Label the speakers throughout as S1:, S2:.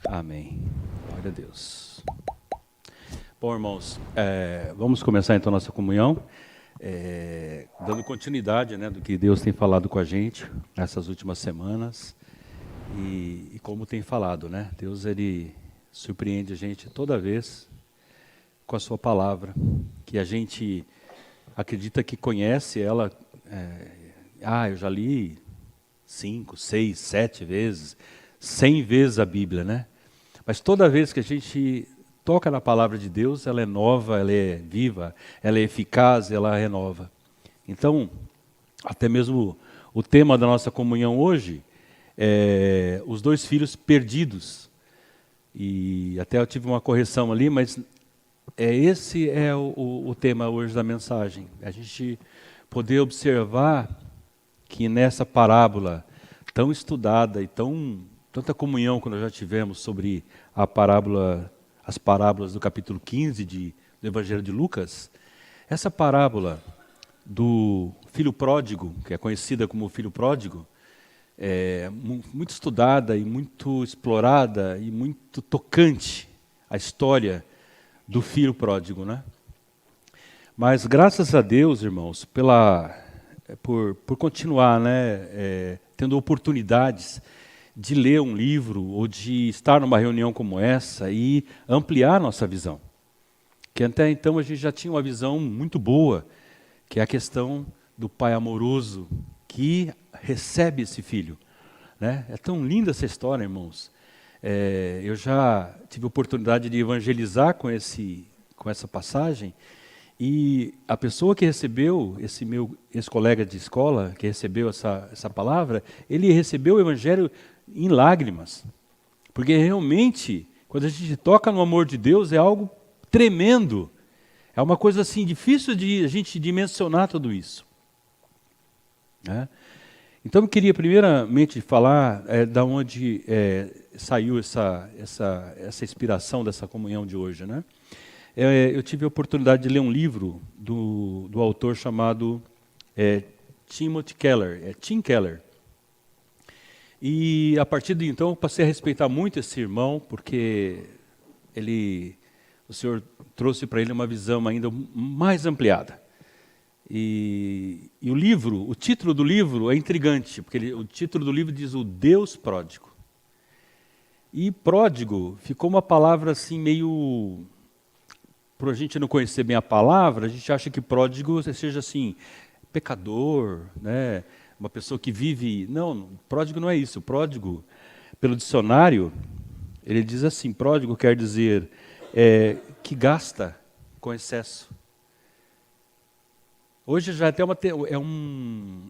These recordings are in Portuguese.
S1: Amém. Glória a Deus. Bom, irmãos, vamos começar então nossa comunhão, dando continuidade, do que Deus tem falado com a gente nessas últimas semanas e como tem falado, Deus, Ele surpreende a gente toda vez com a sua palavra, que a gente acredita que conhece ela. Eu já li 5, 6, 7 vezes, 100 vezes a Bíblia, Mas toda vez que a gente toca na palavra de Deus, ela é nova, ela é viva, ela é eficaz, ela renova. Então, até mesmo o tema da nossa comunhão hoje é os 2 filhos perdidos. E até eu tive uma correção ali, mas esse é o tema hoje da mensagem. A gente poder observar que nessa parábola tão estudada e tanta comunhão que nós já tivemos sobre as parábolas do capítulo 15 do Evangelho de Lucas, essa parábola do filho pródigo, que é conhecida como o filho pródigo, é muito estudada e muito explorada e muito tocante a história do filho pródigo, Mas graças a Deus, irmãos, por continuar, tendo oportunidades de ler um livro ou de estar numa reunião como essa e ampliar nossa visão. Que até então a gente já tinha uma visão muito boa, que é a questão do pai amoroso que recebe esse filho. É tão linda essa história, irmãos. Eu já tive a oportunidade de evangelizar com essa passagem, e a pessoa que recebeu, esse colega de escola, que recebeu essa palavra, ele recebeu o evangelho em lágrimas. Porque realmente, quando a gente toca no amor de Deus, é algo tremendo. É uma coisa assim, difícil de a gente dimensionar tudo isso. Então eu queria primeiramente falar da onde saiu essa inspiração dessa comunhão de hoje. Eu tive a oportunidade de ler um livro do autor chamado Timothy Keller, Tim Keller. E a partir de então eu passei a respeitar muito esse irmão, porque o Senhor trouxe para ele uma visão ainda mais ampliada. E o título do livro é intrigante, porque o título do livro diz o Deus pródigo. E pródigo ficou uma palavra assim meio... Por a gente não conhecer bem a palavra, a gente acha que pródigo seja assim, pecador, uma pessoa que vive... Não, pródigo não é isso. Pródigo, pelo dicionário, ele diz assim, pródigo quer dizer que gasta com excesso. Hoje já é um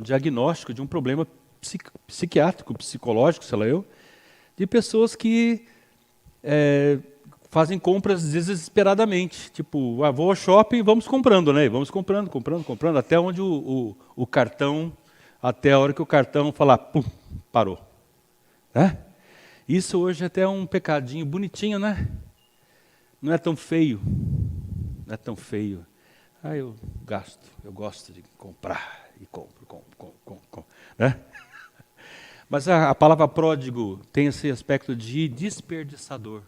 S1: diagnóstico de um problema psiquiátrico, psicológico, sei lá de pessoas que fazem compras desesperadamente. Tipo, vou ao shopping e vamos comprando, Vamos comprando, até onde o cartão, até a hora que o cartão falar, pum, parou. Isso hoje até é um pecadinho bonitinho, Não é tão feio. Eu gosto de comprar e compro. Mas a palavra pródigo tem esse aspecto de desperdiçador.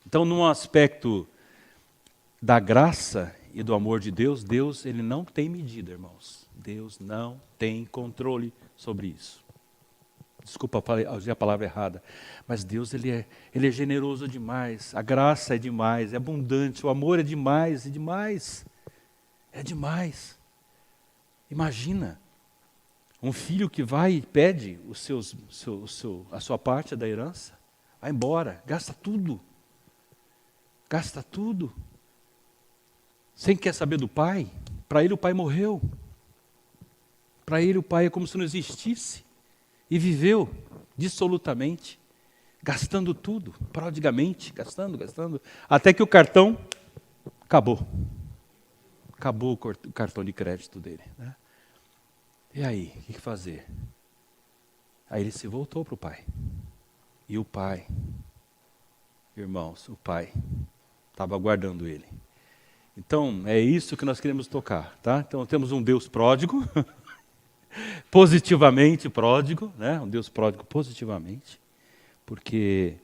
S1: Então, num aspecto da graça e do amor de Deus, Deus ele não tem medida, irmãos. Deus não tem controle sobre isso. Desculpa, usei a palavra errada. Mas Deus ele é generoso demais, a graça é demais, é abundante, o amor é demais, É demais. Imagina, um filho que vai e pede a sua parte da herança, vai embora, gasta tudo, sem quer saber do pai. Para ele o pai morreu, para ele o pai é como se não existisse, e viveu dissolutamente, gastando tudo, prodigamente, gastando, até que o cartão acabou o cartão de crédito dele. E aí, o que fazer? Aí ele se voltou para o pai. E o pai, irmãos, o pai estava aguardando ele. Então, é isso que nós queremos tocar, tá? Então, temos um Deus pródigo, positivamente pródigo, né? Um Deus pródigo positivamente, porque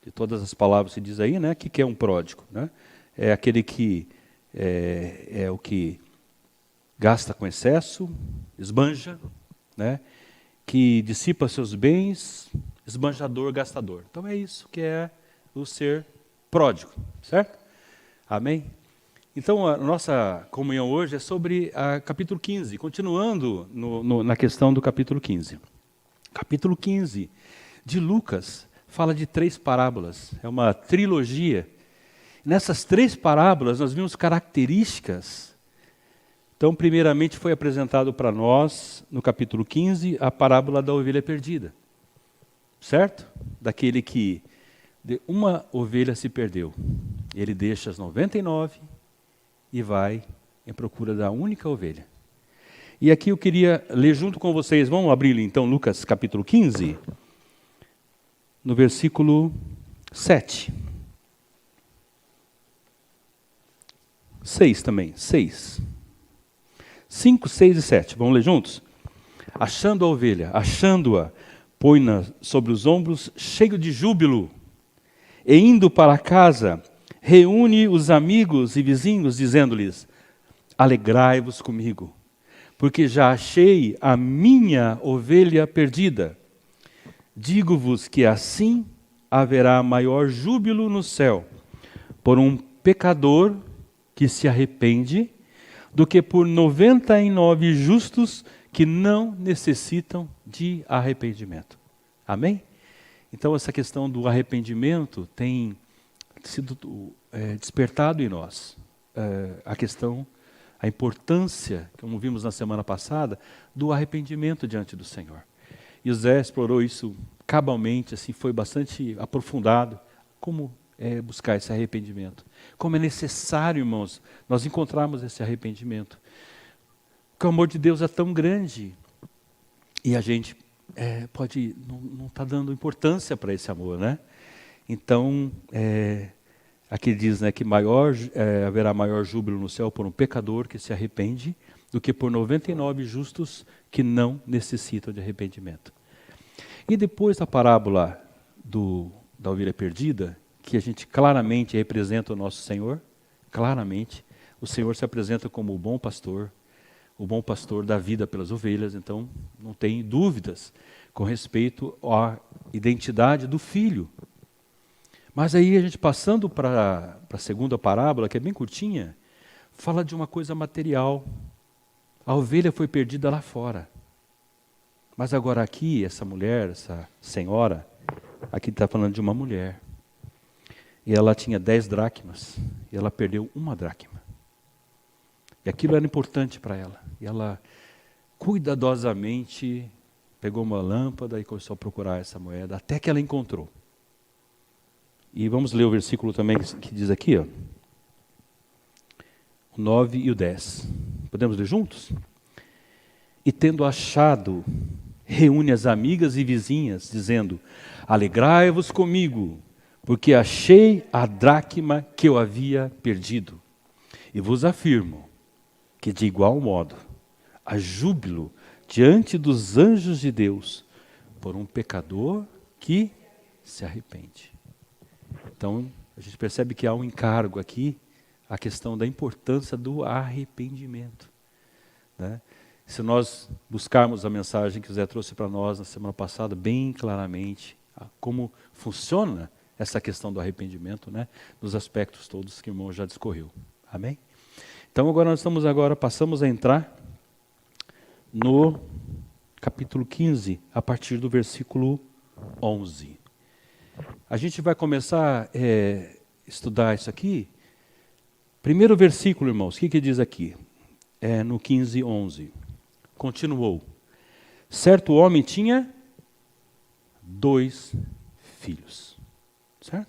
S1: de todas as palavras se diz aí, né? O que é um pródigo, né? É aquele que é o que gasta com excesso, esbanja, né? Que dissipa seus bens, esbanjador, gastador. Então é isso que é o ser pródigo, certo? Amém? Então a nossa comunhão hoje é sobre a capítulo 15, continuando na questão do capítulo 15. Capítulo 15 de Lucas fala de 3 parábolas, é uma trilogia. Nessas 3 parábolas nós vimos características. Então, primeiramente foi apresentado para nós, no capítulo 15, a parábola da ovelha perdida. Certo? Daquele que de uma ovelha se perdeu. Ele deixa as 99 e vai em procura da única ovelha. E aqui eu queria ler junto com vocês, vamos abrir então Lucas capítulo 15, no versículo 7. 6 também, 6. 5, 6 e 7. Vamos ler juntos? Achando a ovelha, achando-a, põe-na sobre os ombros, cheio de júbilo, e indo para casa, reúne os amigos e vizinhos, dizendo-lhes: alegrai-vos comigo, porque já achei a minha ovelha perdida. Digo-vos que assim haverá maior júbilo no céu por um pecador que se arrepende, do que por 99 justos que não necessitam de arrependimento. Amém? Então essa questão do arrependimento tem sido despertado em nós. A questão, a importância, como vimos na semana passada, do arrependimento diante do Senhor. E o Zé explorou isso cabalmente, assim, foi bastante aprofundado, como buscar esse arrependimento. Como é necessário, irmãos, nós encontrarmos esse arrependimento. Porque o amor de Deus é tão grande e a gente pode não estar dando importância para esse amor, né? Então, aqui diz, né, que haverá maior júbilo no céu por um pecador que se arrepende do que por 99 justos que não necessitam de arrependimento. E depois da parábola da ovelha perdida, que a gente claramente representa o nosso Senhor, claramente, o Senhor se apresenta como o bom pastor dá vida pelas ovelhas, então não tem dúvidas com respeito à identidade do Filho. Mas aí a gente passando para a segunda parábola, que é bem curtinha, fala de uma coisa material. A ovelha foi perdida lá fora. Mas agora aqui, essa mulher, essa senhora, aqui está falando de uma mulher. E ela tinha 10 dracmas, e ela perdeu 1 dracma. E aquilo era importante para ela. E ela, cuidadosamente, pegou uma lâmpada e começou a procurar essa moeda, até que ela encontrou. E vamos ler o versículo também que diz aqui, ó, o 9 e o 10. Podemos ler juntos? E tendo achado, reúne as amigas e vizinhas, dizendo: alegrai-vos comigo, porque achei a dracma que eu havia perdido. E vos afirmo que de igual modo há júbilo diante dos anjos de Deus por um pecador que se arrepende. Então, a gente percebe que há um encargo aqui, a questão da importância do arrependimento, né? Se nós buscarmos a mensagem que o Zé trouxe para nós na semana passada, bem claramente, como funciona essa questão do arrependimento, né? Nos aspectos todos que o irmão já discorreu. Amém? Então agora passamos a entrar no capítulo 15, a partir do versículo 11. A gente vai começar a estudar isso aqui. Primeiro versículo, irmãos, o que diz aqui? No 15, 11. Continuou. Certo homem tinha 2 filhos. Certo?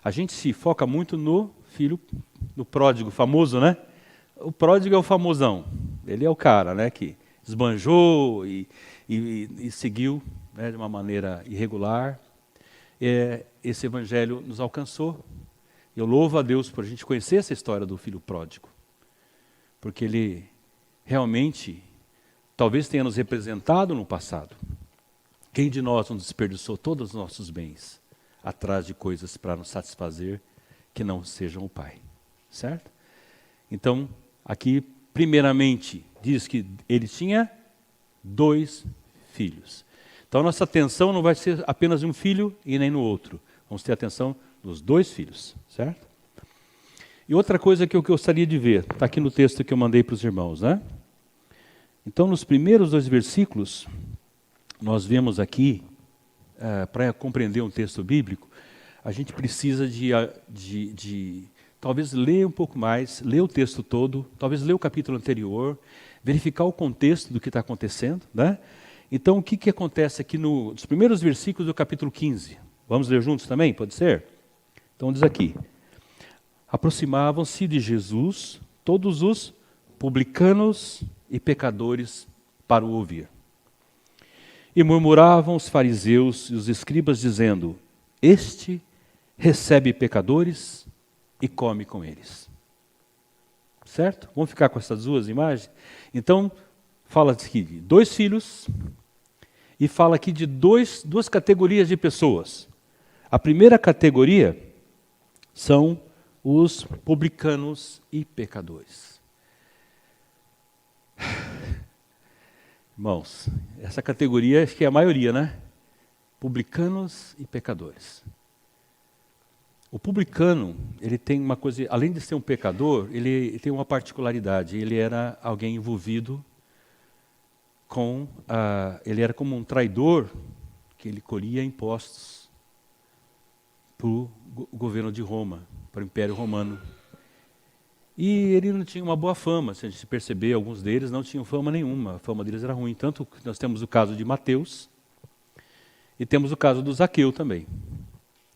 S1: A gente se foca muito no filho, no pródigo, famoso, né? O pródigo é o famosão. Ele é o cara, né, que esbanjou e seguiu, né, de uma maneira irregular. Esse evangelho nos alcançou Eu louvo a Deus por a gente conhecer essa história do filho pródigo, porque ele realmente talvez tenha nos representado no passado. Quem de nós não desperdiçou todos os nossos bens atrás de coisas para nos satisfazer que não sejam o Pai, certo? Então, aqui, primeiramente, diz que ele tinha 2 filhos. Então, nossa atenção não vai ser apenas um filho e nem no outro. Vamos ter atenção nos 2 filhos, certo? E outra coisa que eu gostaria de ver, está aqui no texto que eu mandei para os irmãos, né? Então, nos primeiros 2 versículos, nós vemos aqui, para compreender um texto bíblico, a gente precisa de talvez ler um pouco mais, ler o texto todo, talvez ler o capítulo anterior, verificar o contexto do que está acontecendo, né? Então, o que acontece aqui nos primeiros versículos do capítulo 15? Vamos ler juntos também? Pode ser? Então, diz aqui: aproximavam-se de Jesus todos os publicanos e pecadores para o ouvir. E murmuravam os fariseus e os escribas, dizendo: este recebe pecadores e come com eles. Certo? Vamos ficar com essas 2 imagens? Então, fala aqui de 2 filhos e fala aqui de duas categorias de pessoas. A primeira categoria são os publicanos e pecadores. Irmãos, essa categoria acho que é a maioria, né? Publicanos e pecadores. O publicano, ele tem uma coisa, além de ser um pecador, ele tem uma particularidade. Ele era alguém envolvido com, ele era como um traidor, que ele colhia impostos para o governo de Roma, para o Império Romano. E ele não tinha uma boa fama, se a gente perceber, alguns deles não tinham fama nenhuma, a fama deles era ruim. Tanto que nós temos o caso de Mateus e temos o caso do Zaqueu também.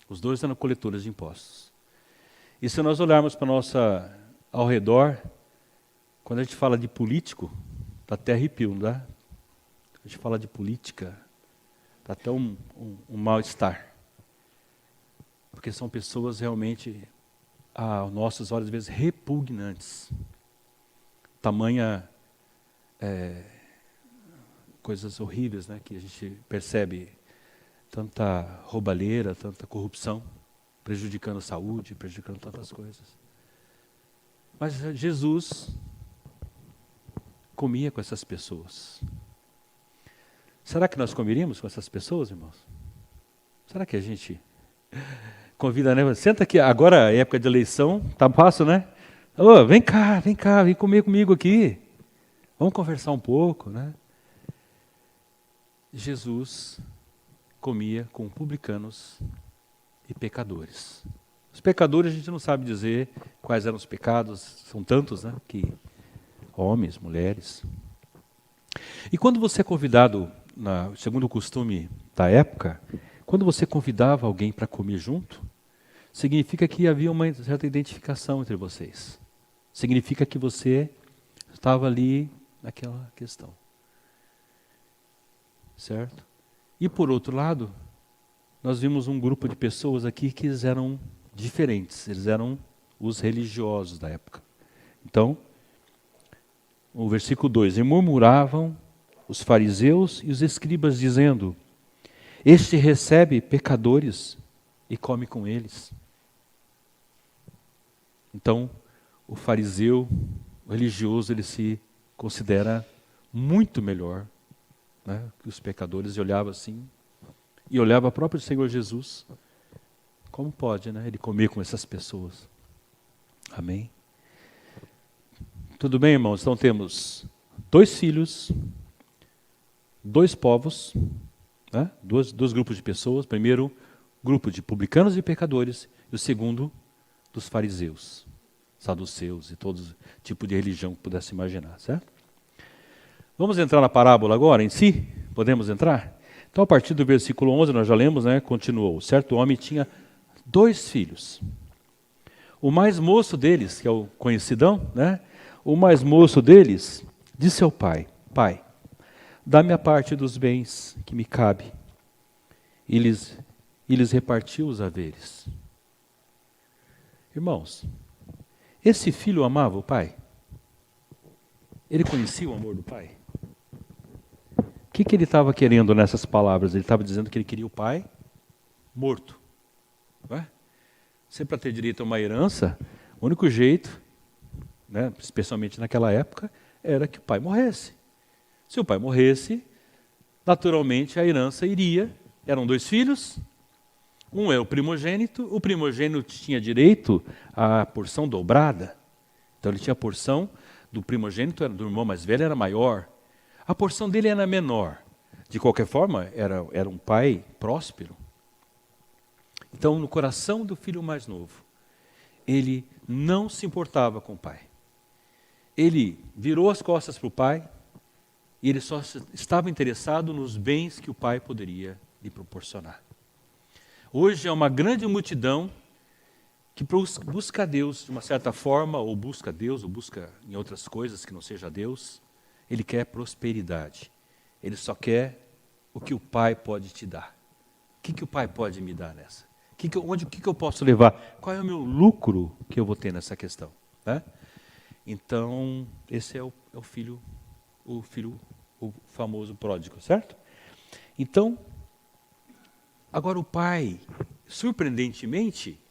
S1: Os 2 eram coletores de impostos. E se nós olharmos para ao redor, quando a gente fala de político, dá até arrepio, não dá? A gente fala de política, dá até um mal-estar. Porque são pessoas realmente, aos nossos olhos, às vezes, repugnantes. Tamanha coisas horríveis, né, que a gente percebe. Tanta roubalheira, tanta corrupção, prejudicando a saúde, prejudicando tantas coisas. Mas Jesus comia com essas pessoas. Será que nós comeríamos com essas pessoas, irmãos? Será que a gente convida, né? Senta aqui, agora é época de eleição, tá fácil, né? Ô, vem cá, vem comer comigo aqui. Vamos conversar um pouco, né? Jesus comia com publicanos e pecadores. Os pecadores a gente não sabe dizer quais eram os pecados, são tantos, né? Que homens, mulheres. E quando você é convidado, segundo o costume da época, quando você convidava alguém para comer junto, significa que havia uma certa identificação entre vocês. Significa que você estava ali naquela questão. Certo? E por outro lado, nós vimos um grupo de pessoas aqui que eles eram diferentes, eles eram os religiosos da época. Então, o versículo 2, e murmuravam os fariseus e os escribas, dizendo: este recebe pecadores e come com eles. Então, o fariseu, o religioso, ele se considera muito melhor, né, que os pecadores, e olhava assim, e olhava o próprio Senhor Jesus. Como pode, né, ele comer com essas pessoas? Amém? Tudo bem, irmãos? Então temos 2 filhos, 2 povos, né, dois grupos de pessoas. Primeiro, grupo de publicanos e pecadores, e o segundo, dos fariseus, saduceus e todo tipo de religião que pudesse imaginar, certo? Vamos entrar na parábola agora em si? Podemos entrar? Então, a partir do versículo 11, nós já lemos, né? Continuou. Certo homem tinha 2 filhos. O mais moço deles, que é o conhecidão, né? O mais moço deles disse ao pai: Pai, dá-me a parte dos bens que me cabe. E lhes repartiu os haveres. Irmãos, esse filho amava o pai? Ele conhecia o amor do pai? O que ele estava querendo nessas palavras? Ele estava dizendo que ele queria o pai morto. Não é? Você, para ter direito a uma herança, o único jeito, né, especialmente naquela época, era que o pai morresse. Se o pai morresse, naturalmente a herança iria. Eram 2 filhos, um é o primogênito tinha direito à porção dobrada. Então ele tinha a porção do primogênito, do irmão mais velho, era maior. A porção dele era menor. De qualquer forma, era um pai próspero. Então, no coração do filho mais novo, ele não se importava com o pai. Ele virou as costas para o pai e ele só estava interessado nos bens que o pai poderia lhe proporcionar. Hoje é uma grande multidão que busca Deus de uma certa forma, ou busca Deus, ou busca em outras coisas que não seja Deus. Ele quer prosperidade. Ele só quer o que o pai pode te dar. O que o pai pode me dar nessa? O que eu posso levar? Qual é o meu lucro que eu vou ter nessa questão? Né? Então, esse é o filho, o famoso pródigo, certo? Então, agora o pai, surpreendentemente,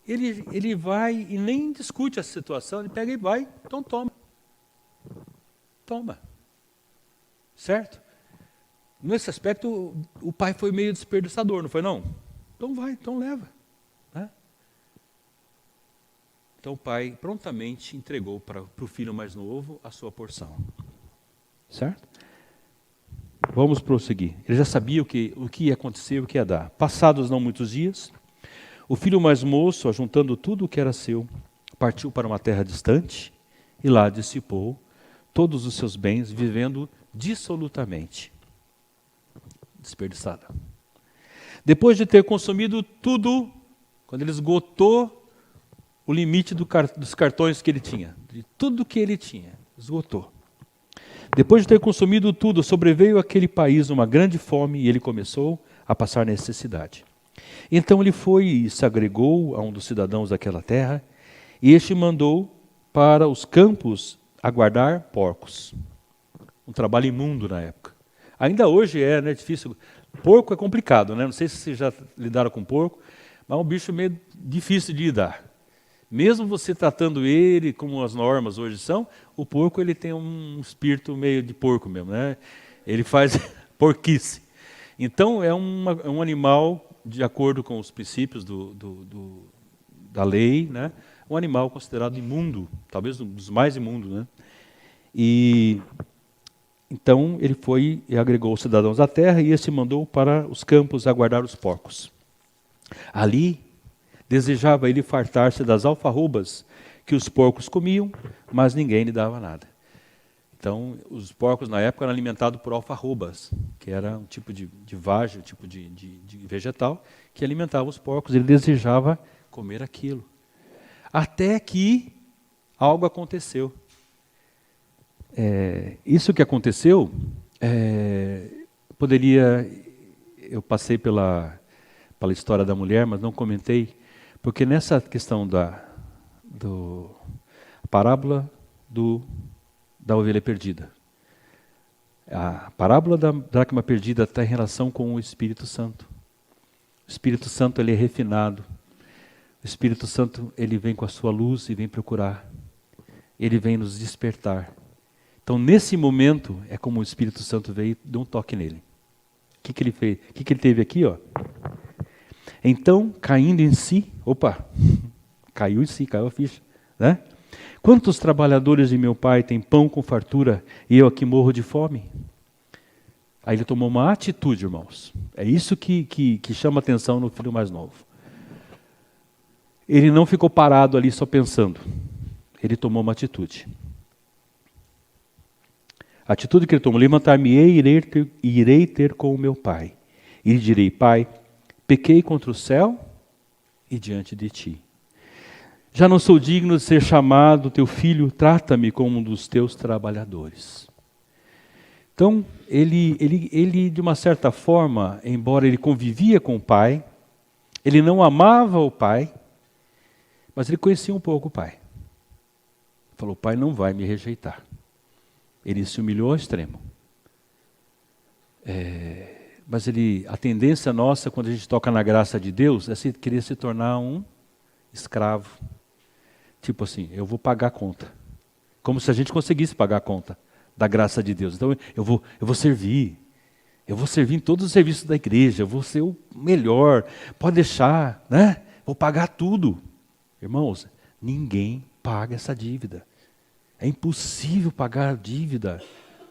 S1: ele vai e nem discute a situação, ele pega e vai, então toma. Toma. Certo? Nesse aspecto, o pai foi meio desperdiçador, não foi não? Então vai, então leva. Né? Então o pai prontamente entregou para o filho mais novo a sua porção. Certo? Vamos prosseguir. Ele já sabia o que ia acontecer, o que ia dar. Passados não muitos dias, o filho mais moço, ajuntando tudo o que era seu, partiu para uma terra distante e lá dissipou todos os seus bens, vivendo dissolutamente. Desperdiçada. Depois de ter consumido tudo, quando ele esgotou o limite dos cartões que ele tinha, de tudo que ele tinha, esgotou. Depois de ter consumido tudo, sobreveio àquele país uma grande fome e ele começou a passar necessidade. Então ele foi e se agregou a um dos cidadãos daquela terra, e este mandou para os campos aguardar porcos. Um trabalho imundo na época. Ainda hoje né, difícil. Porco é complicado, né? Não sei se vocês já lidaram com porco, mas é um bicho meio difícil de lidar. Mesmo você tratando ele como as normas hoje são, o porco ele tem um espírito meio de porco mesmo, né? Ele faz porquice. Então é um animal, de acordo com os princípios da lei, né? Um animal considerado imundo, talvez um dos mais imundos, né? E então ele foi e agregou os cidadãos da terra e este mandou para os campos aguardar os porcos. Ali desejava ele fartar-se das alfarrobas que os porcos comiam, mas ninguém lhe dava nada. Então, os porcos na época eram alimentados por alfarrobas, que era um tipo de vagem, um tipo de vegetal, que alimentava os porcos. Ele desejava comer aquilo. Até que algo aconteceu. Isso que aconteceu, eu passei pela história da mulher, mas não comentei, porque nessa questão da parábola da ovelha perdida, a parábola da dracma perdida está em relação com o Espírito Santo. O Espírito Santo ele é refinado. O Espírito Santo ele vem com a sua luz e vem procurar. Ele vem nos despertar. Então, nesse momento, é como o Espírito Santo veio e deu um toque nele. O que ele fez? O que ele teve aqui? Ó? Então, caindo em si, caiu em si, caiu a ficha. Né? Quantos trabalhadores de meu pai têm pão com fartura e eu aqui morro de fome? Aí ele tomou uma atitude, irmãos. É isso que chama atenção no filho mais novo. Ele não ficou parado ali só pensando. Ele tomou uma atitude. A atitude que ele tomou: levantar-me-ei e irei ter com o meu pai. E lhe direi: Pai, pequei contra o céu e diante de ti. Já não sou digno de ser chamado teu filho, trata-me como um dos teus trabalhadores. Então, ele de uma certa forma, embora ele convivia com o pai, ele não amava o pai, Mas ele conhecia um pouco o pai. Falou, o pai não vai me rejeitar. Ele se humilhou ao extremo. Mas a tendência nossa, quando a gente toca na graça de Deus, é querer se tornar um escravo. Tipo assim, eu vou pagar a conta. Como se a gente conseguisse pagar a conta da graça de Deus. Então eu vou servir. Eu vou servir em todos os serviços da igreja. Eu vou ser o melhor. Pode deixar, né? Vou pagar tudo. Irmãos, ninguém paga essa dívida. É impossível pagar a dívida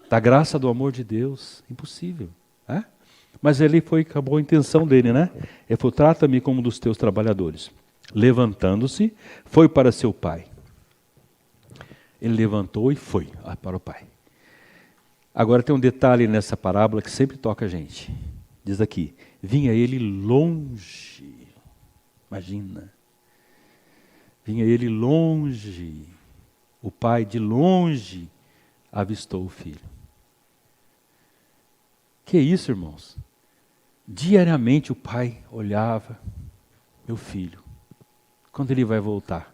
S1: da graça do amor de Deus. Impossível. Né? Mas acabou a intenção dele, né? Ele falou, trata-me como um dos teus trabalhadores. Levantando-se, foi para seu pai. Ele levantou e foi para o pai. Agora tem um detalhe nessa parábola que sempre toca a gente. Diz aqui, vinha ele longe. Imagina. Vinha ele longe. O pai de longe avistou o filho. Que isso, irmãos? Diariamente o pai olhava, meu filho, quando ele vai voltar?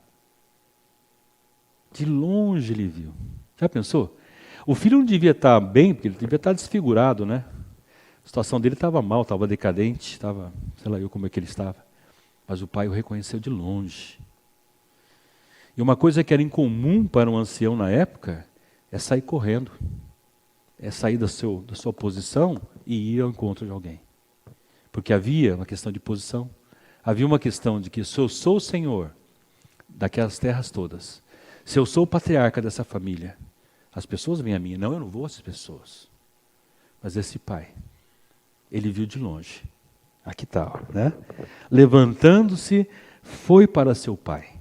S1: De longe ele viu. Já pensou? O filho não devia estar bem, porque ele devia estar desfigurado, né? A situação dele estava mal, estava decadente, estava, sei lá eu como é que ele estava. Mas o pai o reconheceu de longe. E uma coisa que era incomum para um ancião na época é sair correndo. É sair da sua posição e ir ao encontro de alguém. Porque havia uma questão de posição. Havia uma questão de que se eu sou o Senhor daquelas terras todas, se eu sou o patriarca dessa família, as pessoas vêm a mim. Não, eu não vou a essas pessoas. Mas esse pai, ele viu de longe. Aqui está, né? Levantando-se, foi para seu pai.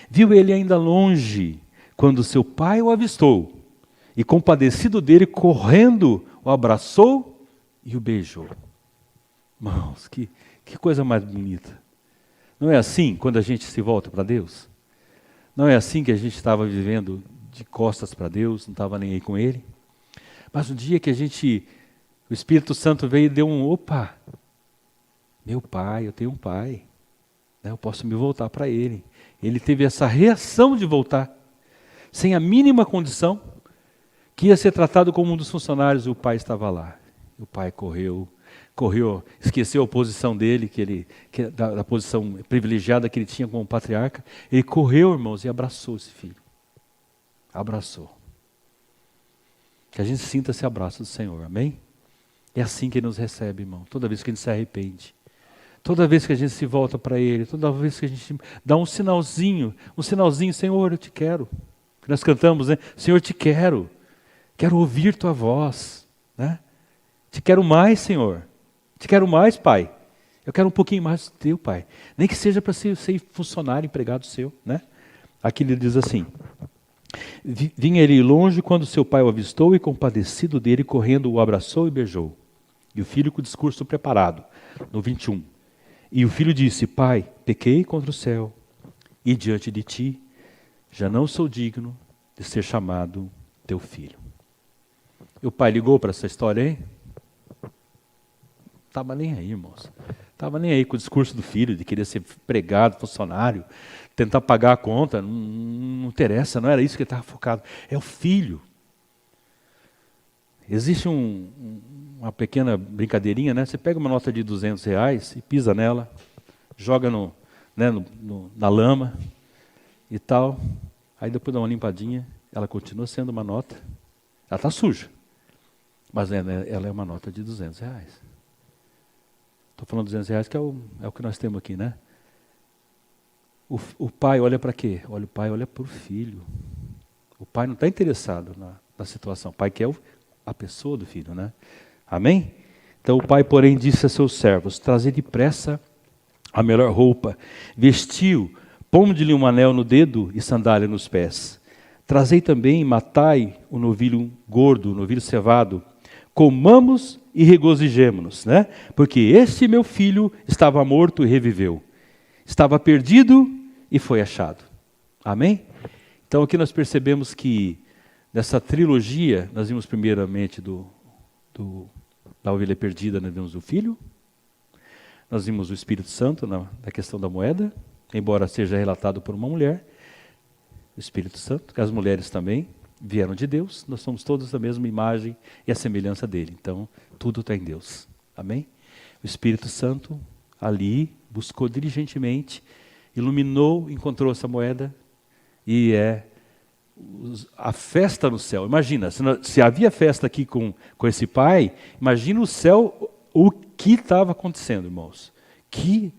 S1: Viu ele ainda longe, quando seu pai o avistou. E compadecido dele, correndo, o abraçou e o beijou. Irmãos, que coisa mais bonita. Não é assim quando a gente se volta para Deus? Não é assim que a gente estava vivendo de costas para Deus, não estava nem aí com Ele? Mas um dia que o Espírito Santo veio e deu opa, meu pai, eu tenho um pai, né, eu posso me voltar para Ele. Ele teve essa reação de voltar, sem a mínima condição, que ia ser tratado como um dos funcionários, o pai estava lá. O pai correu, esqueceu a posição dele, da posição privilegiada que ele tinha como patriarca. Ele correu, irmãos, e abraçou esse filho. Abraçou. Que a gente sinta esse abraço do Senhor, amém? É assim que Ele nos recebe, irmão, toda vez que a gente se arrepende. Toda vez que a gente se volta para Ele, toda vez que a gente dá um sinalzinho, Senhor, eu te quero. Nós cantamos, né? Senhor, te quero ouvir tua voz, né? Te quero mais, Senhor. Te quero mais, Pai. Eu quero um pouquinho mais do teu, Pai. Nem que seja para ser funcionário, empregado seu, né? Aqui ele diz assim, vinha ele longe quando seu pai o avistou e compadecido dele, correndo, o abraçou e beijou. E o filho com o discurso preparado, no 21. E o filho disse, pai, pequei contra o céu e diante de ti já não sou digno de ser chamado teu filho. E o pai ligou para essa história aí? Estava nem aí, irmãos. Estava nem aí com o discurso do filho, de querer ser empregado, funcionário, tentar pagar a conta. Não interessa, não era isso que ele estava focado. É o filho. Existe uma pequena brincadeirinha, né? Você pega uma nota de R$200 e pisa nela, joga na lama e tal. Aí depois dá uma limpadinha, ela continua sendo uma nota. Ela está suja, mas ela é uma nota de R$200. Estou falando de R$200 que é o que nós temos aqui, né? O pai olha para quê? O pai olha para o filho. O pai não está interessado na situação. O pai quer a pessoa do filho, né? Amém? Então o pai, porém, disse a seus servos, trazei depressa a melhor roupa, vestiu, pondo-lhe um anel no dedo e sandália nos pés. Trazei também, matai o novilho gordo, o novilho cevado, comamos e regozijemo-nos, né? Porque este meu filho estava morto e reviveu. Estava perdido e foi achado. Amém? Então aqui nós percebemos que nessa trilogia, nós vimos primeiramente da ovelha perdida, nós vimos o filho, nós vimos o Espírito Santo na questão da moeda, embora seja relatado por uma mulher, o Espírito Santo, que as mulheres também vieram de Deus, nós somos todos da mesma imagem e a semelhança dele. Então, tudo está em Deus. Amém? O Espírito Santo ali buscou diligentemente, iluminou, encontrou essa moeda e é a festa no céu. Imagina, se havia festa aqui com esse pai, imagina o céu, o que estava acontecendo, irmãos. Que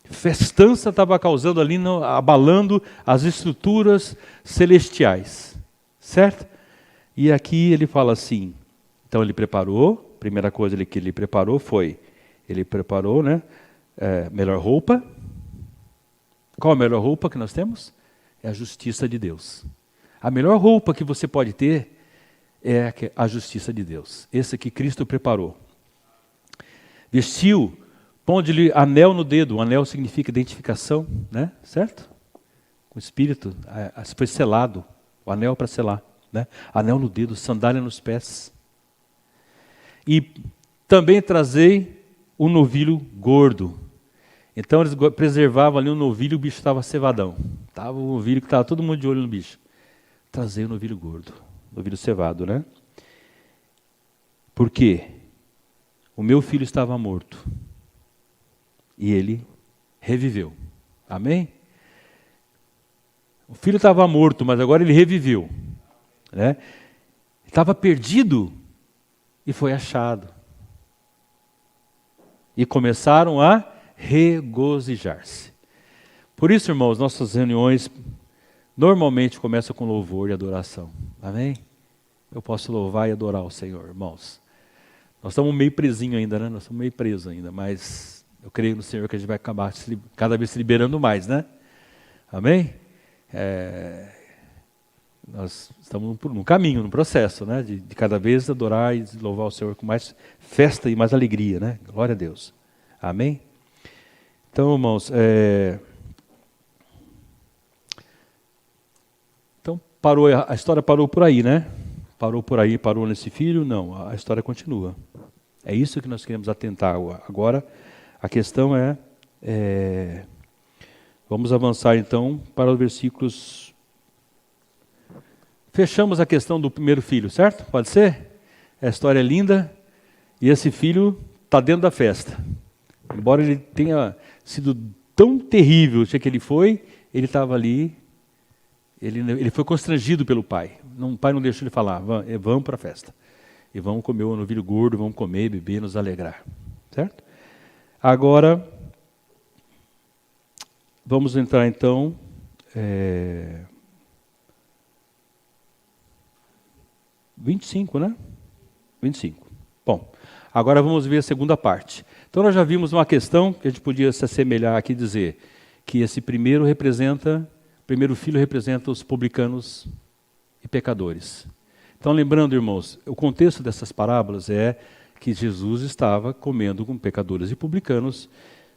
S1: festança estava causando ali, abalando as estruturas celestiais. Certo? E aqui ele fala assim, então ele preparou, primeira coisa que ele preparou foi, ele preparou, né, melhor roupa. Qual a melhor roupa que nós temos? É a justiça de Deus. A melhor roupa que você pode ter é a justiça de Deus. Esse que Cristo preparou. Vestiu, pondo-lhe anel no dedo. O anel significa identificação, né? Certo? O Espírito foi selado. O anel para selar. Né? Anel no dedo, sandália nos pés. E também trazei um novilho gordo. Então eles preservavam ali um novilho, o bicho estava cevadão. Estava o novilho que estava todo mundo de olho no bicho. Trazei o novilho gordo, novilho cevado, né? Por quê? O meu filho estava morto e ele reviveu. Amém? O filho estava morto, mas agora ele reviveu. Né? Estava perdido e foi achado. E começaram a regozijar-se. Por isso, irmãos, nossas reuniões normalmente começam com louvor e adoração. Amém? Eu posso louvar e adorar o Senhor, irmãos. Nós estamos meio presinhos ainda, né? Nós estamos meio presos ainda, mas eu creio no Senhor que a gente vai acabar cada vez se liberando mais, né? Amém? Nós estamos num caminho, num processo, né? De cada vez adorar e louvar o Senhor com mais festa e mais alegria, né? Glória a Deus. Amém? Então, irmãos, então a história parou por aí, né? Parou por aí, parou nesse filho? Não, a história continua. É isso que nós queremos atentar agora. A questão vamos avançar então para os versículos. Fechamos a questão do primeiro filho, certo? Pode ser? A história é linda e esse filho está dentro da festa. Embora ele tenha sido tão terrível que ele foi, ele estava ali, ele foi constrangido pelo pai. O pai não deixou ele falar, vamos para a festa. E vamos comer o novilho gordo, vamos comer, beber, nos alegrar. Certo? Agora, vamos entrar então... 25, né? 25. Bom, agora vamos ver a segunda parte. Então nós já vimos uma questão que a gente podia se assemelhar aqui e dizer que esse primeiro filho representa os publicanos e pecadores. Então lembrando, irmãos, o contexto dessas parábolas é que Jesus estava comendo com pecadores e publicanos,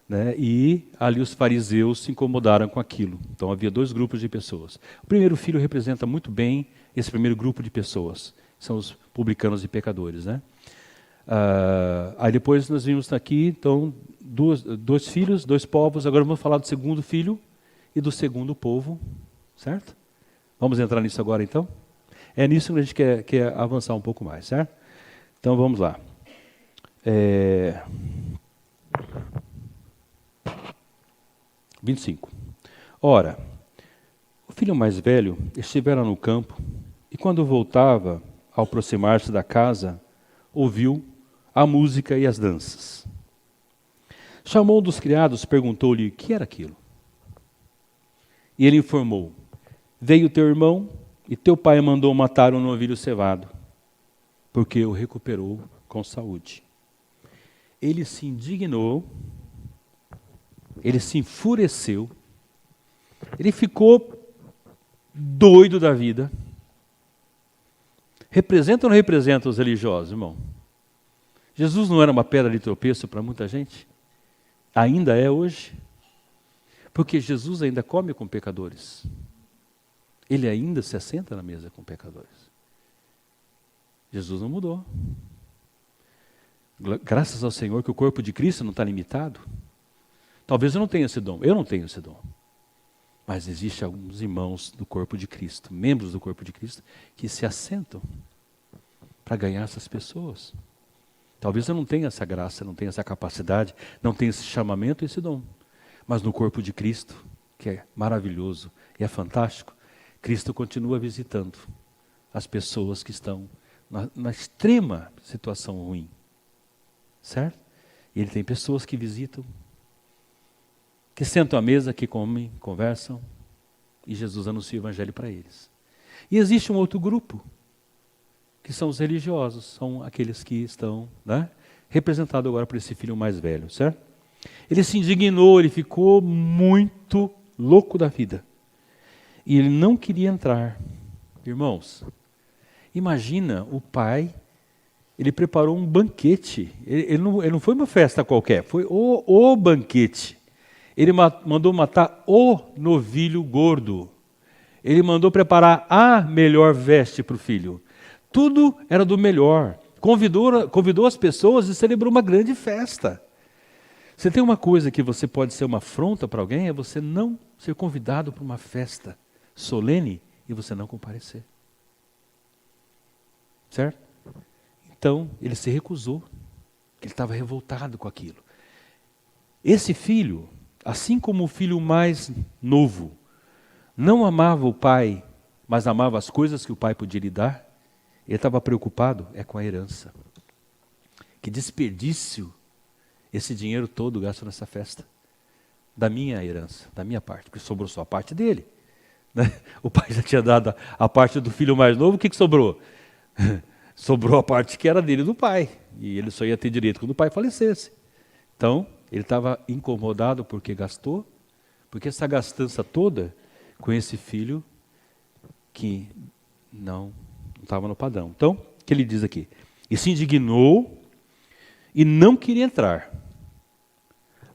S1: né? E ali os fariseus se incomodaram com aquilo. Então havia dois grupos de pessoas. O primeiro filho representa muito bem esse primeiro grupo de pessoas. São os publicanos e pecadores, né? Aí depois nós vimos aqui, então, dois filhos, dois povos. Agora vamos falar do segundo filho e do segundo povo, certo? Vamos entrar nisso agora, então? É nisso que a gente quer avançar um pouco mais, certo? Então vamos lá. 25. Ora, o filho mais velho estivera no campo e quando voltava, ao aproximar-se da casa, ouviu a música e as danças. Chamou um dos criados, perguntou-lhe o que era aquilo. E ele informou, veio teu irmão e teu pai mandou matar um novilho cevado, porque o recuperou com saúde. Ele se indignou, ele se enfureceu, ele ficou doido da vida. Representa ou não representa os religiosos, irmão? Jesus não era uma pedra de tropeço para muita gente? Ainda é hoje? Porque Jesus ainda come com pecadores. Ele ainda se assenta na mesa com pecadores. Jesus não mudou. Graças ao Senhor que o corpo de Cristo não está limitado. Talvez eu não tenha esse dom. Eu não tenho esse dom. Mas existem alguns irmãos do corpo de Cristo, membros do corpo de Cristo, que se assentam para ganhar essas pessoas. Talvez eu não tenha essa graça, não tenha essa capacidade, não tenha esse chamamento, esse dom. Mas no corpo de Cristo, que é maravilhoso e é fantástico, Cristo continua visitando as pessoas que estão na extrema situação ruim. Certo? E ele tem pessoas que visitam, que sentam à mesa, que comem, conversam, e Jesus anuncia o evangelho para eles. E existe um outro grupo, que são os religiosos, são aqueles que estão, né, representados agora por esse filho mais velho, certo? Ele se indignou, ele ficou muito louco da vida. E ele não queria entrar. Irmãos, imagina o pai, ele preparou um banquete. Ele não foi uma festa qualquer, foi o banquete. Ele mandou matar o novilho gordo. Ele mandou preparar a melhor veste para o filho. Tudo era do melhor. Convidou as pessoas e celebrou uma grande festa. Você tem uma coisa que você pode ser uma afronta para alguém, é você não ser convidado para uma festa solene e você não comparecer. Certo? Então, ele se recusou. Ele estava revoltado com aquilo. Esse filho, assim como o filho mais novo, não amava o pai, mas amava as coisas que o pai podia lhe dar, ele estava preocupado com a herança. Que desperdício esse dinheiro todo gasto nessa festa. Da minha herança, da minha parte, porque sobrou só a parte dele. Né? O pai já tinha dado a parte do filho mais novo, o que sobrou? Sobrou a parte que era dele do pai. E ele só ia ter direito quando o pai falecesse. Então, ele estava incomodado porque gastou, porque essa gastança toda com esse filho que não estava no padrão. Então, o que ele diz aqui? E se indignou e não queria entrar.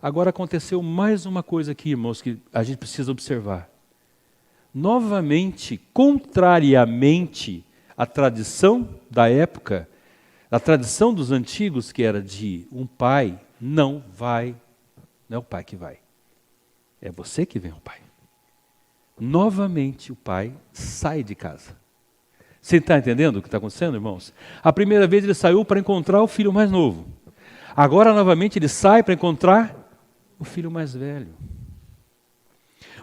S1: Agora aconteceu mais uma coisa aqui, irmãos, que a gente precisa observar. Novamente, contrariamente à tradição da época, a tradição dos antigos, que era de um pai, não é o pai que vai. É você que vem ao pai. Novamente o pai sai de casa. Você está entendendo o que está acontecendo, irmãos? A primeira vez ele saiu para encontrar o filho mais novo. Agora, novamente, ele sai para encontrar o filho mais velho.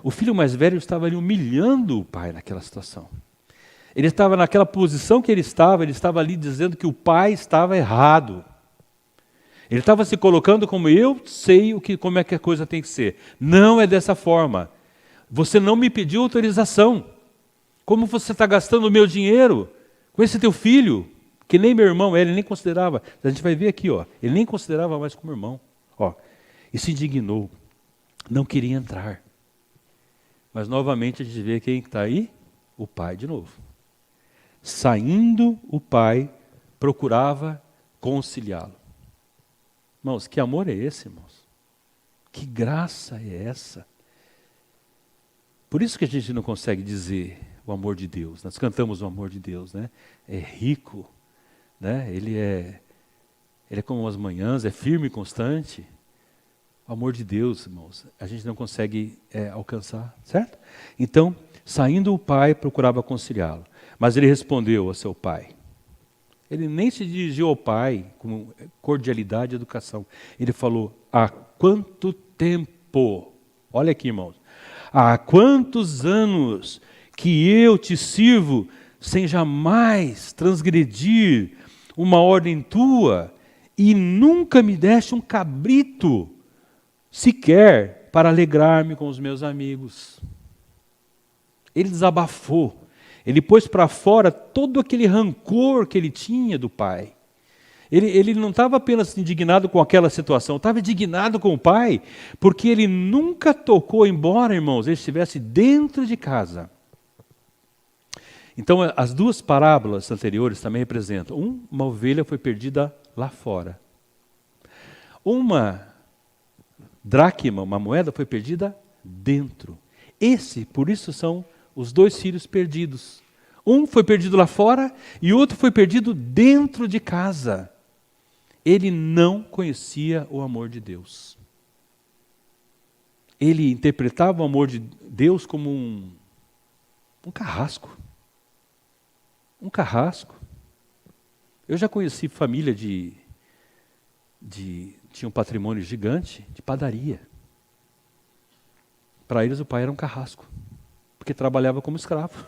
S1: O filho mais velho estava ali humilhando o pai naquela situação. Ele estava naquela posição que ele estava ali dizendo que o pai estava errado. Ele estava se colocando como eu sei como é que a coisa tem que ser. Não é dessa forma. Você não me pediu autorização. Como você está gastando o meu dinheiro com esse teu filho? Que nem meu irmão é, ele nem considerava. A gente vai ver aqui, ó, ele nem considerava mais como irmão. Ó, e se indignou. Não queria entrar. Mas novamente a gente vê quem está aí? O pai de novo. Saindo, o pai procurava conciliá-lo. Irmãos, que amor é esse, irmãos? Que graça é essa? Por isso que a gente não consegue dizer o amor de Deus. Nós cantamos o amor de Deus, né? É rico, né? Ele é como as manhãs, é firme e constante. O amor de Deus, irmãos, a gente não consegue alcançar, certo? Então, saindo o pai, procurava conciliá-lo. Mas ele respondeu ao seu pai. Ele nem se dirigiu ao pai com cordialidade e educação. Ele falou, há quanto tempo? Olha aqui, irmãos. Há quantos anos que eu te sirvo sem jamais transgredir uma ordem tua e nunca me deste um cabrito sequer para alegrar-me com os meus amigos. Ele desabafou. Ele pôs para fora todo aquele rancor que ele tinha do pai. Ele não estava apenas indignado com aquela situação, estava indignado com o pai, porque ele nunca tocou, embora, irmãos, ele estivesse dentro de casa. Então, as duas parábolas anteriores também representam. Uma ovelha foi perdida lá fora. Uma dracma, uma moeda, foi perdida dentro. Por isso são os dois filhos perdidos. Um foi perdido lá fora e outro foi perdido dentro de casa. Ele não conhecia o amor de Deus. Ele interpretava o amor de Deus como um carrasco. Um carrasco. Eu já conheci família tinha um patrimônio gigante de padaria. Para eles o pai era um carrasco, porque trabalhava como escravo.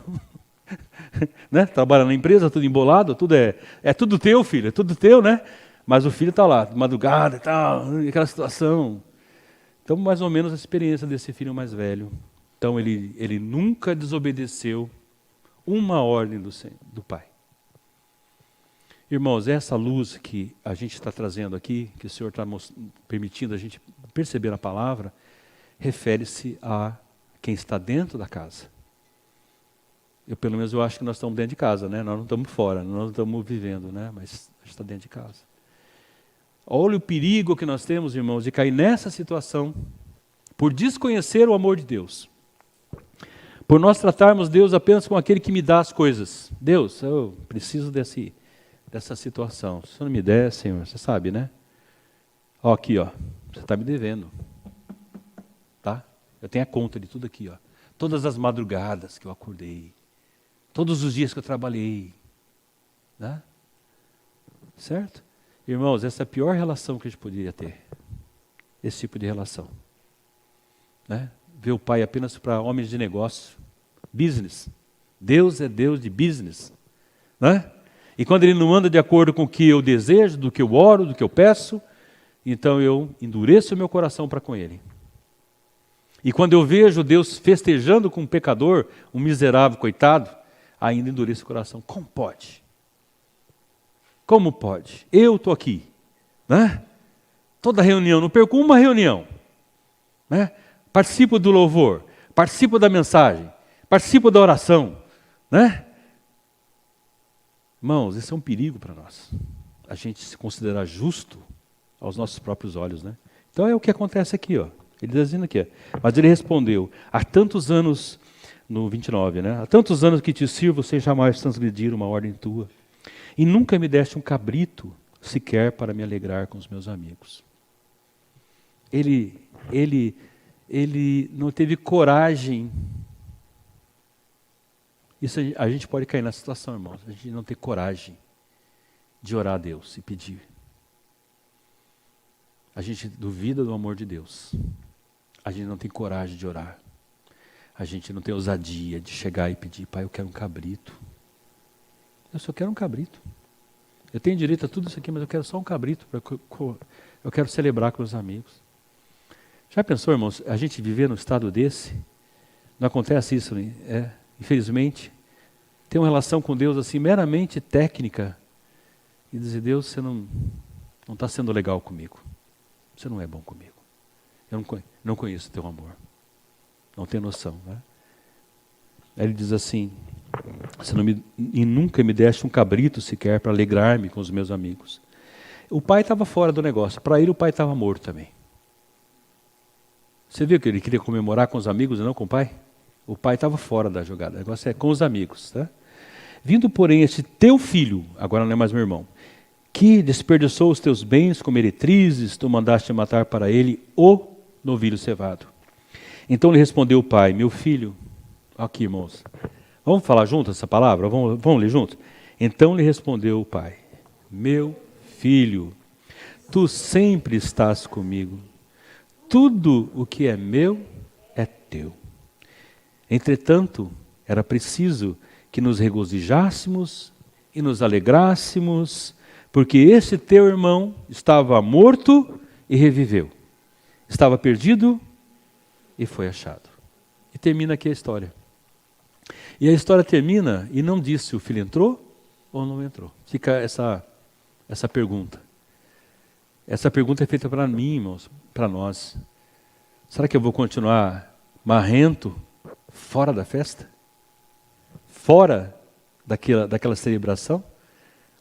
S1: Né? Trabalha na empresa, tudo embolado, tudo é tudo teu, filho, é tudo teu, né? Mas o filho está lá, de madrugada e tal, aquela situação. Então, mais ou menos a experiência desse filho mais velho. Então, ele nunca desobedeceu uma ordem do pai. Irmãos, essa luz que a gente está trazendo aqui, que o Senhor está permitindo a gente perceber na palavra, refere-se a quem está dentro da casa. Pelo menos eu acho que nós estamos dentro de casa, né? Nós não estamos fora, nós não estamos vivendo, né? Mas a gente está dentro de casa. Olha o perigo que nós temos, irmãos, de cair nessa situação por desconhecer o amor de Deus. Por nós tratarmos Deus apenas como aquele que me dá as coisas. Deus, eu preciso dessa situação. Se você não me der, Senhor, você sabe, né? Ó, aqui, ó, você está me devendo. Tá? Eu tenho a conta de tudo aqui, ó. Todas as madrugadas que eu acordei. Todos os dias que eu trabalhei. Né? Certo? Irmãos, essa é a pior relação que a gente poderia ter. Esse tipo de relação. Né? Ver o pai apenas para homens de negócio. Business. Deus é Deus de business. Né? E quando ele não anda de acordo com o que eu desejo, do que eu oro, do que eu peço, então eu endureço o meu coração para com ele. E quando eu vejo Deus festejando com um pecador, um miserável coitado, ainda endureço o coração. Como pode? Como pode? Eu estou aqui, né? Toda reunião, não perco uma reunião, né? Participo do louvor, participo da mensagem, participo da oração, né? Irmãos, esse é um perigo para nós. A gente se considerar justo aos nossos próprios olhos, né? Então é o que acontece aqui, ó. Ele está dizendo aqui, mas ele respondeu, há tantos anos, no 29, né? Há tantos anos que te sirvo sem jamais transgredir uma ordem tua. E nunca me deste um cabrito sequer para me alegrar com os meus amigos. Ele não teve coragem. Isso a gente pode cair nessa situação, irmãos. A gente não ter coragem de orar a Deus e pedir. A gente duvida do amor de Deus. A gente não tem coragem de orar. A gente não tem ousadia de chegar e pedir, pai, eu quero um cabrito. Eu só quero um cabrito. Eu tenho direito a tudo isso aqui, mas eu quero só um cabrito. Eu quero celebrar com os amigos. Já pensou, irmãos, a gente viver num estado desse? Não acontece isso, né? Infelizmente. Ter uma relação com Deus assim, meramente técnica. E dizer, Deus, você não está sendo legal comigo. Você não é bom comigo. Eu não conheço o teu amor. Não tenho noção, né? Aí ele diz assim, e nunca me deste um cabrito sequer para alegrar-me com os meus amigos. O pai estava fora do negócio. Para ele o pai estava morto também. Você viu que ele queria comemorar com os amigos e não com o pai? O pai estava fora da jogada. O negócio é com os amigos. Tá? Vindo, porém, este teu filho, agora não é mais meu irmão, que desperdiçou os teus bens com meretrizes, tu mandaste matar para ele o novilho cevado. Então lhe respondeu o pai, meu filho, aqui irmãos, vamos falar juntos essa palavra? Vamos ler juntos? Então lhe respondeu o pai, meu filho, tu sempre estás comigo, tudo o que é meu é teu. Entretanto, era preciso que nos regozijássemos e nos alegrássemos, porque esse teu irmão estava morto e reviveu. Estava perdido e foi achado. E termina aqui a história. E a história termina e não diz se o filho entrou ou não entrou. Fica essa pergunta. Essa pergunta é feita para mim, irmãos, para nós. Será que eu vou continuar marrento fora da festa? Fora daquela celebração?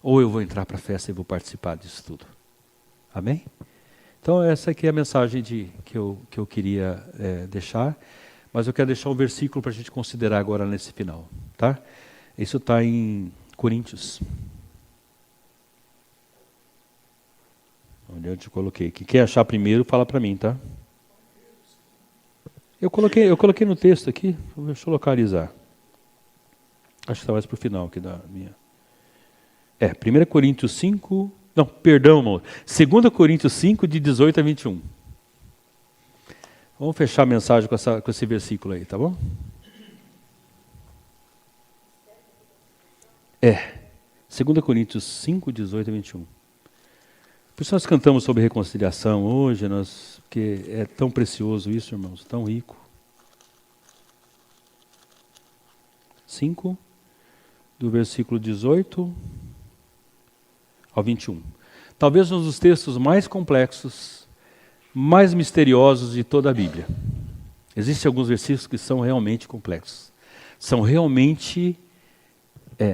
S1: Ou eu vou entrar para a festa e vou participar disso tudo? Amém? Então essa aqui é a mensagem que eu queria deixar. Mas eu quero deixar um versículo para a gente considerar agora nesse final. Tá? Isso está em Coríntios. Onde eu te coloquei. Quem quer achar primeiro, fala para mim, tá? Eu coloquei no texto aqui, deixa eu localizar. Acho que está mais para o final aqui da minha. 1 Coríntios 5, não, perdão, irmão. 2 Coríntios 5, de 18 a 21. Vamos fechar a mensagem com esse versículo aí, tá bom? 2 Coríntios 5, 18 a 21. Por isso nós cantamos sobre reconciliação hoje, porque é tão precioso isso, irmãos, tão rico. 5, do versículo 18 ao 21. Talvez um dos textos mais complexos, mais misteriosos de toda a Bíblia. Existem alguns versículos que são realmente complexos. São realmente,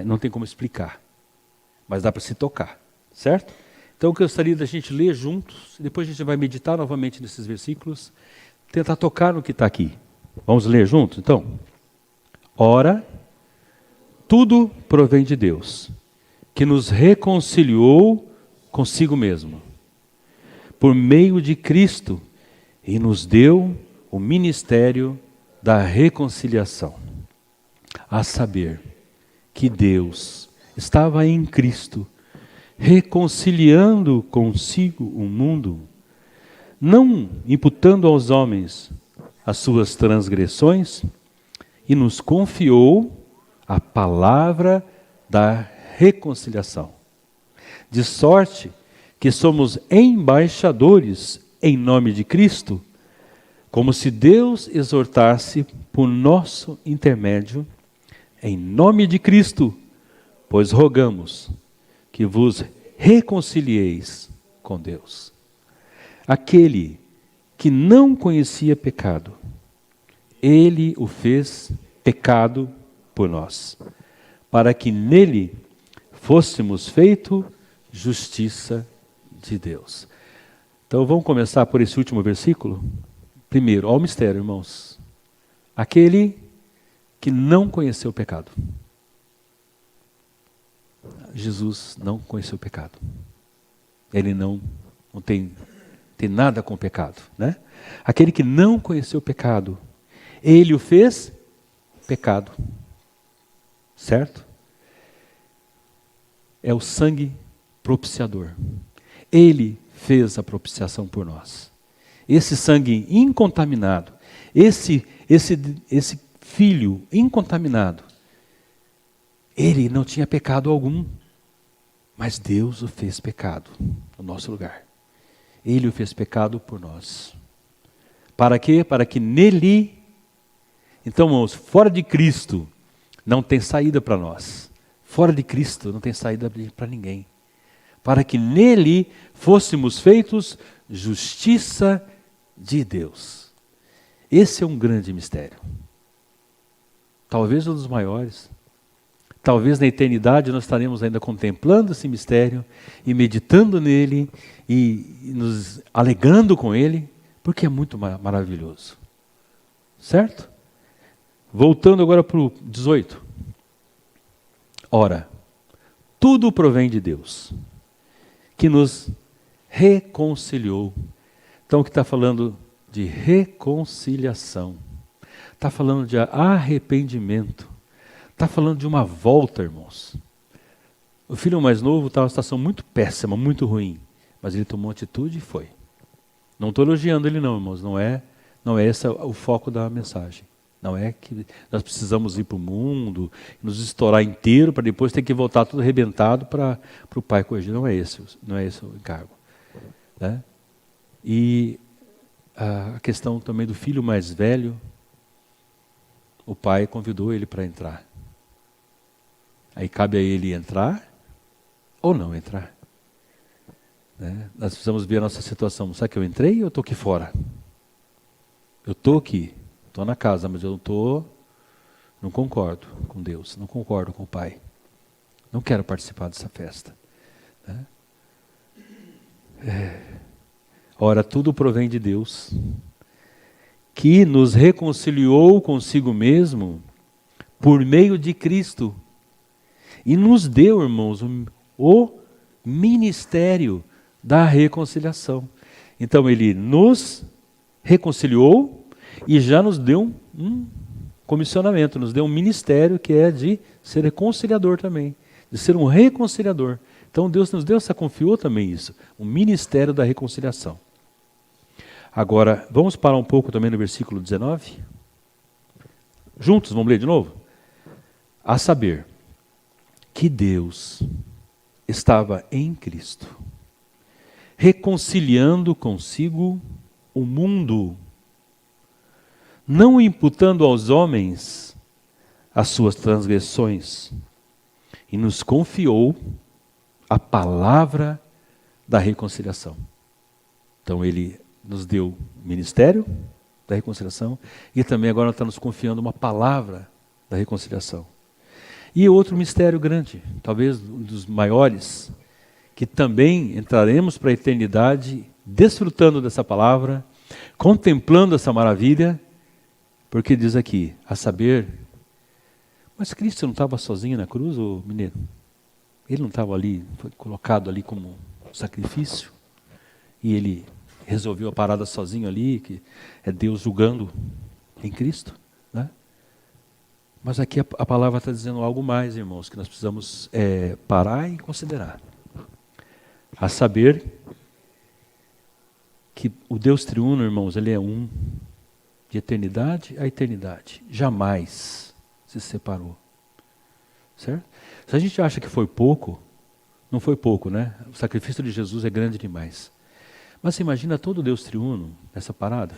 S1: não tem como explicar, mas dá para se tocar, certo? Então eu gostaria da gente ler juntos, depois a gente vai meditar novamente nesses versículos, tentar tocar no que está aqui. Vamos ler juntos, então? Ora, tudo provém de Deus, que nos reconciliou consigo mesmo, por meio de Cristo, e nos deu o ministério da reconciliação. A saber, que Deus estava em Cristo, reconciliando consigo o mundo, não imputando aos homens as suas transgressões, e nos confiou a palavra da reconciliação. De sorte que somos embaixadores em nome de Cristo, como se Deus exortasse por nosso intermédio, em nome de Cristo, pois rogamos que vos reconcilieis com Deus. Aquele que não conhecia pecado, Ele o fez pecado por nós, para que nele fôssemos feito justiça de Deus. Então vamos começar por esse último versículo. Primeiro, ao mistério, irmãos. Aquele que não conheceu o pecado. Jesus não conheceu o pecado. Ele não tem nada com o pecado, né? Aquele que não conheceu o pecado, Ele o fez pecado. Certo? É o sangue propiciador. Ele fez a propiciação por nós. Esse sangue incontaminado, esse filho incontaminado, ele não tinha pecado algum, mas Deus o fez pecado no nosso lugar. Ele o fez pecado por nós. Para quê? Para que nele, então, irmãos, fora de Cristo, não tem saída para nós. Fora de Cristo não tem saída para ninguém. Para que nele fôssemos feitos justiça de Deus. Esse é um grande mistério. Talvez um dos maiores. Talvez na eternidade nós estaremos ainda contemplando esse mistério e meditando nele e nos alegrando com ele, porque é muito maravilhoso. Certo? Voltando agora para o 18. Ora, tudo provém de Deus, que nos reconciliou. Então, o que está falando de reconciliação, está falando de arrependimento, está falando de uma volta, irmãos. O filho mais novo estava numa situação muito péssima, muito ruim, mas ele tomou atitude e foi. Não estou elogiando ele não, irmãos, não é esse o foco da mensagem. Não é que nós precisamos ir para o mundo, nos estourar inteiro para depois ter que voltar tudo arrebentado para o pai corrigir. Não é esse o encargo. Né? E a questão também do filho mais velho, o pai convidou ele para entrar. Aí cabe a ele entrar ou não entrar. Né? Nós precisamos ver a nossa situação. Será que eu entrei ou eu estou aqui fora? Eu estou aqui. Estou na casa, mas eu não concordo com Deus, não concordo com o Pai. Não quero participar dessa festa. Né? Ora, tudo provém de Deus, que nos reconciliou consigo mesmo por meio de Cristo e nos deu, irmãos, o ministério da reconciliação. Então, Ele nos reconciliou E já nos deu um comissionamento, nos deu um ministério que é de ser reconciliador também, de ser um reconciliador. Então Deus nos deu, confiou também isso, o ministério da reconciliação. Agora, vamos parar um pouco também no versículo 19? Juntos, vamos ler de novo? A saber, que Deus estava em Cristo, reconciliando consigo o mundo, não imputando aos homens as suas transgressões, e nos confiou a palavra da reconciliação. Então ele nos deu o ministério da reconciliação e também agora está nos confiando uma palavra da reconciliação. E outro mistério grande, talvez um dos maiores, que também entraremos para a eternidade desfrutando dessa palavra, contemplando essa maravilha, porque diz aqui, a saber, mas Cristo não estava sozinho na cruz, ô mineiro? Ele não estava ali, foi colocado ali como sacrifício, e ele resolveu a parada sozinho ali, que é Deus julgando em Cristo, né? Mas aqui a palavra está dizendo algo mais, irmãos, que nós precisamos parar e considerar. A saber que o Deus triuno, irmãos, ele é um, de eternidade a eternidade, jamais se separou, certo? Se a gente acha que foi pouco, não foi pouco, né? O sacrifício de Jesus é grande demais. Mas você imagina todo o Deus triuno nessa parada?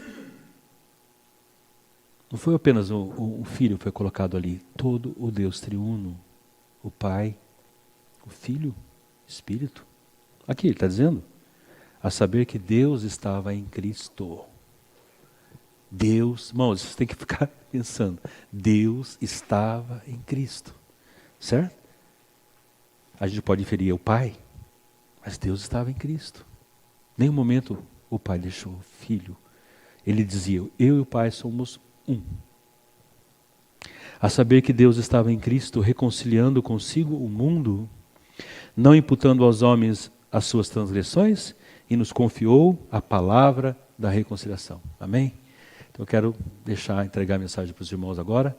S1: Não foi apenas o Filho que foi colocado ali, todo o Deus triuno, o Pai, o Filho, o Espírito. Aqui ele está dizendo, a saber que Deus estava em Cristo. Deus, irmãos, você tem que ficar pensando, Deus estava em Cristo, certo? A gente pode inferir o Pai, mas Deus estava em Cristo. Nenhum momento o Pai deixou o Filho. Ele dizia, eu e o Pai somos um. A saber que Deus estava em Cristo, reconciliando consigo o mundo, não imputando aos homens as suas transgressões, e nos confiou a palavra da reconciliação. Amém? Então eu quero entregar a mensagem para os irmãos agora.